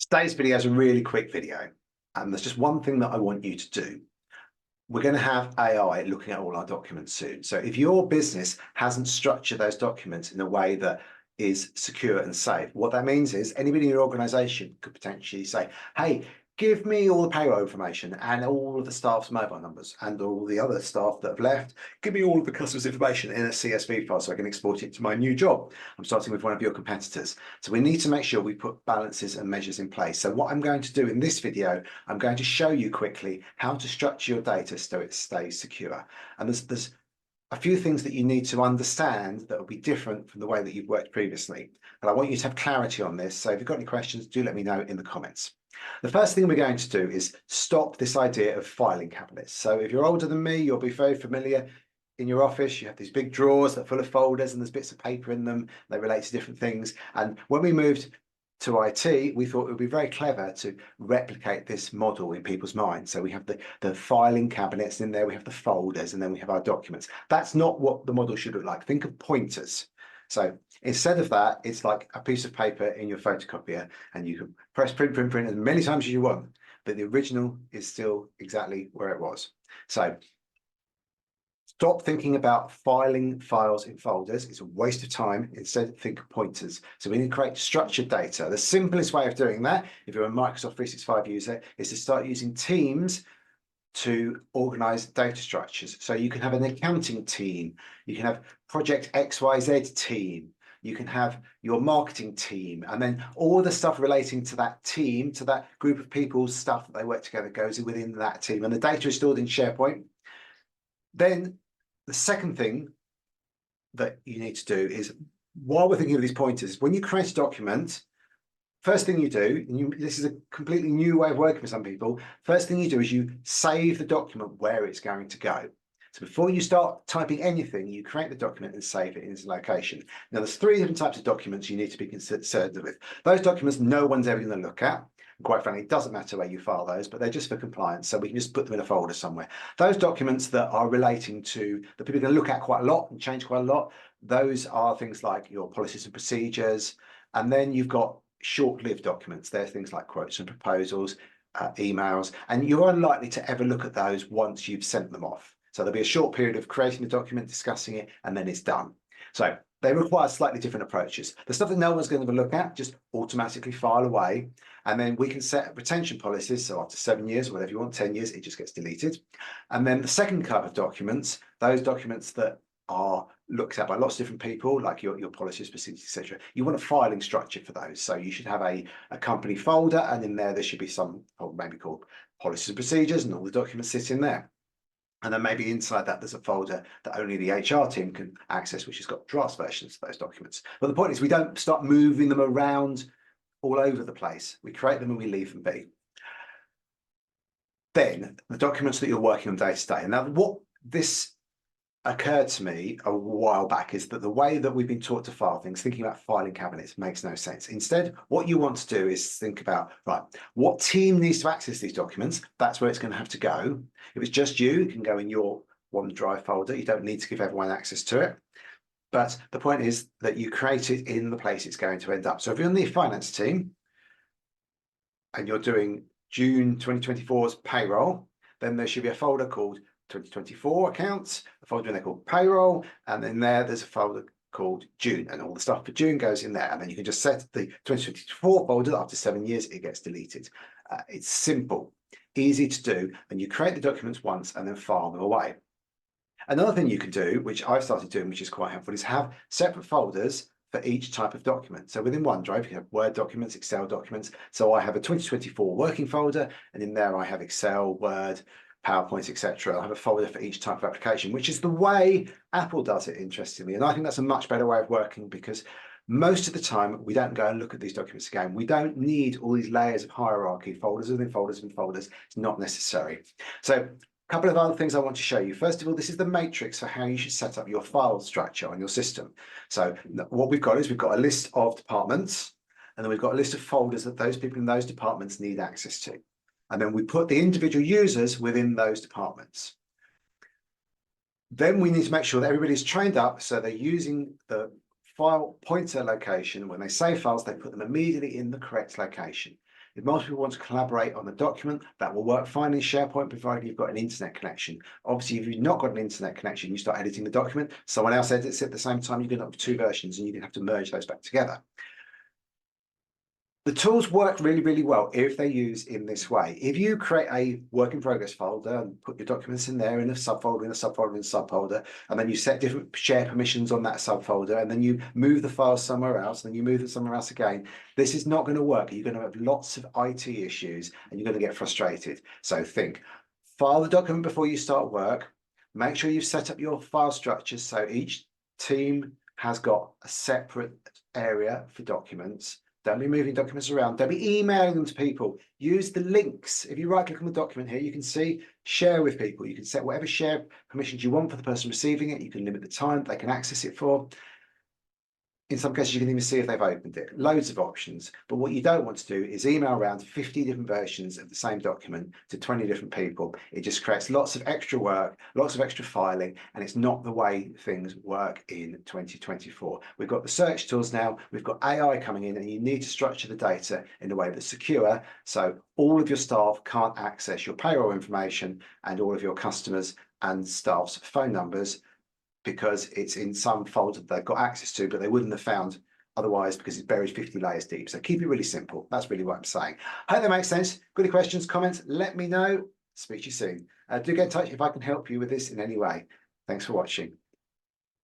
Today's video is a really quick video, and there's just one thing that I want you to do. We're going to have AI looking at all our documents soon. So if your business hasn't structured those documents in a way that is secure and safe, what that means is anybody in your organization could potentially say, hey, give me all the payroll information and all of the staff's mobile numbers and all the other staff that have left. Give me all of the customers' information in a CSV file so I can export it to my new job. I'm starting with one of your competitors. So we need to make sure we put balances and measures in place. So what I'm going to do in this video, I'm going to show you quickly how to structure your data so it stays secure. And there's a few things that you need to understand that will be different from the way that you've worked previously. And I want you to have clarity on this. So if you've got any questions, do let me know in the comments. The first thing we're going to do is stop this idea of filing cabinets. So if you're older than me, you'll be very familiar. In your office, you have these big drawers that are full of folders and there's bits of paper in them. They relate to different things. And when we moved to IT, we thought it would be very clever to replicate this model in people's minds. So we have the filing cabinets in there, we have the folders, and then we have our documents. That's not what the model should look like. Think of pointers. So instead of that, it's like a piece of paper in your photocopier, and you can press print, print, print as many times as you want, but the original is still exactly where it was. So stop thinking about filing files in folders. It's a waste of time. Instead, think of pointers. So we need to create structured data. The simplest way of doing that, if you're a Microsoft 365 user, is to start using teams to organize data structures. So you can have an accounting team, you can have project XYZ team, you can have your marketing team, and then all the stuff relating to that team, to that group of people's stuff that they work together goes within that team, and the data is stored in SharePoint. Then the second thing that you need to do is, while we're thinking of these pointers, when you create a document, first thing you do, and this is a completely new way of working for some people, first thing you do is you save the document where it's going to go. So before you start typing anything, you create the document and save it in its location. Now there's three different types of documents you need to be concerned with. Those documents no one's ever going to look at. And quite frankly, it doesn't matter where you file those, but they're just for compliance. So we can just put them in a folder somewhere. Those documents that are relating to, that people are going to look at quite a lot and change quite a lot, those are things like your policies and procedures. And then you've got short-lived documents. They're things like quotes and proposals, emails, and you're unlikely to ever look at those once you've sent them off. So there'll be a short period of creating the document, discussing it, and then it's done. So they require slightly different approaches. The stuff that no one's going to look at, just automatically file away. And then we can set retention policies. So after 7 years, or whatever you want, 10 years, it just gets deleted. And then the second type of documents, those documents that are looked at by lots of different people, like your policies, procedures, etc. You want a filing structure for those. So you should have a company folder, and in there should be some, or maybe called policies and procedures, and all the documents sit in there. And then maybe inside that, there's a folder that only the HR team can access, which has got drafts versions of those documents. But the point is, we don't start moving them around all over the place. We create them and we leave them be. Then the documents that you're working on day to day. And now what this occurred to me a while back is that the way that we've been taught to file things, thinking about filing cabinets, makes no sense. Instead, what you want to do is think about, right, what team needs to access these documents? That's where it's going to have to go. If it's just you, it can go in your OneDrive folder. You don't need to give everyone access to it. But the point is that you create it in the place it's going to end up. So if you're on the finance team and you're doing June 2024's payroll, then there should be a folder called 2024 accounts, a folder in there called payroll, and then there's a folder called June, and all the stuff for June goes in there. And then you can just set the 2024 folder. After 7 years, it gets deleted. It's simple, easy to do, and you create the documents once and then file them away. Another thing you can do, which I've started doing, which is quite helpful, is have separate folders for each type of document. So within OneDrive, you can have Word documents, Excel documents. So I have a 2024 working folder, and in there I have Excel, Word, PowerPoint, etc. I'll have a folder for each type of application, which is the way Apple does it, interestingly. And I think that's a much better way of working, because most of the time we don't go and look at these documents again. We don't need all these layers of hierarchy, folders within folders and folders. It's not necessary. So a couple of other things I want to show you. First of all, this is the matrix for how you should set up your file structure on your system. So what we've got is we've got a list of departments, and then we've got a list of folders that those people in those departments need access to. And then we put the individual users within those departments. Then we need to make sure that everybody's trained up, so they're using the file pointer location. When they save files, they put them immediately in the correct location. If multiple people want to collaborate on the document, that will work fine in SharePoint, provided you've got an internet connection. Obviously, if you've not got an internet connection, you start editing the document, someone else edits it at the same time, you're going to have two versions and you have to merge those back together. The tools work really, really well if they're used in this way. If you create a work in progress folder and put your documents in there in a subfolder, in a subfolder, in a subfolder, and then you set different share permissions on that subfolder, and then you move the files somewhere else, and then you move it somewhere else again, this is not going to work. You're going to have lots of IT issues and you're going to get frustrated. So think, file the document before you start work. Make sure you've set up your file structures so each team has got a separate area for documents. Don't be moving documents around. Don't be emailing them to people. Use the links. If you right click on the document here, you can see share with people. You can set whatever share permissions you want for the person receiving it. You can limit the time they can access it for. In some cases, you can even see if they've opened it. Loads of options. But what you don't want to do is email around 50 different versions of the same document to 20 different people. It just creates lots of extra work, lots of extra filing, and it's not the way things work in 2024. We've got the search tools now, we've got AI coming in, and you need to structure the data in a way that's secure so all of your staff can't access your payroll information and all of your customers and staff's phone numbers, because it's in some folder they've got access to, but they wouldn't have found otherwise because it's buried 50 layers deep. So keep it really simple. That's really what I'm saying. Hope that makes sense. Got any questions, comments? Let me know. Speak to you soon. Do get in touch if I can help you with this in any way. Thanks for watching.